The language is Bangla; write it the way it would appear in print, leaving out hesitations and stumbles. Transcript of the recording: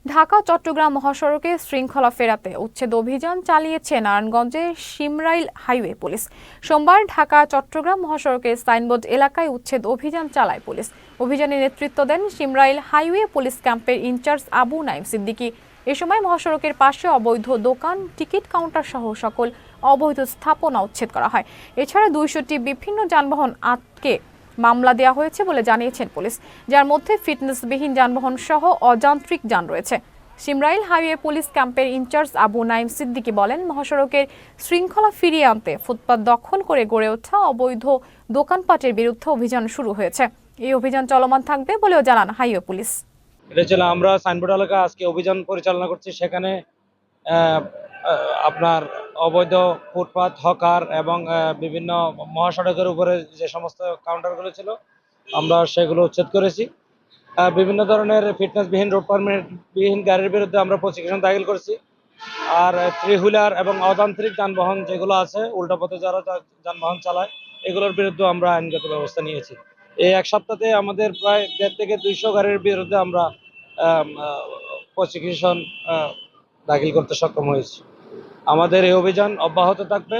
ঢাকা চট্টগ্রাম মহাসড়কে শৃঙ্খলা ফেরাতে উচ্ছেদ অভিযান চালিয়েছে নারায়ণগঞ্জের শিমরাইল হাইওয়ে পুলিশ। সোমবার ঢাকা চট্টগ্রাম মহাসড়কের সাইনবোর্ড এলাকায় উচ্ছেদ অভিযান চালায় পুলিশ। অভিযানে নেতৃত্ব দেন শিমরাইল হাইওয়ে পুলিশ ক্যাম্পের ইনচার্জ আবু নাইম সিদ্দিকী। এ সময় মহাসড়কের পাশে অবৈধ দোকান, টিকিট কাউন্টার সহ সকল অবৈধ স্থাপনা উচ্ছেদ করা হয়। এছাড়া 200টি বিভিন্ন যানবাহন আটকে মামলা দেওয়া হয়েছে বলে জানিয়েছেন পুলিশ, যার মধ্যে ফিটনেসবিহীন যানবাহন সহ অযান্ত্রিক যান রয়েছে। শিমরাইল হাইওয়ে পুলিশ ক্যাম্পের ইনচার্জ আবু নাইম সিদ্দিকী বলেন, মহাসড়কের শৃঙ্খলা ফিরিয়ে আনতে ফুটপাত দখল করে গড়ে ওঠা অবৈধ দোকানপাটের বিরুদ্ধে অভিযান শুরু হয়েছে। এই অভিযান চলমান থাকবে বলেও জানান হাইওয়ে পুলিশ। এটা ছিল আমরা সাইনবোর্ড এলাকা আজকে অভিযান পরিচালনা করছি। সেখানে আপনার অবৈধ ফুটপাত, হকার এবং বিভিন্ন মহাসড়কের উপরে যে সমস্ত কাউন্টারগুলো ছিল আমরা সেগুলো উচ্ছেদ করেছি। বিভিন্ন ধরনের ফিটনেসবিহীন, রোড পারমিটবিহীন গাড়ির বিরুদ্ধে আমরা প্রসিকিউশন দাখিল করছি। আর থ্রি হুইলার এবং অযান্ত্রিক যানবাহন যেগুলো আছে, উল্টো পথে যারা যানবাহন চালায়, এগুলোর বিরুদ্ধে আমরা আইনগত ব্যবস্থা নিয়েছি। এই এক সপ্তাহে আমাদের প্রায় 150 থেকে 200 গাড়ির বিরুদ্ধে আমরা প্রসিকিউশন দাখিল করতে সক্ষম হয়েছি। আমাদের এই অভিযান অব্যাহত থাকবে।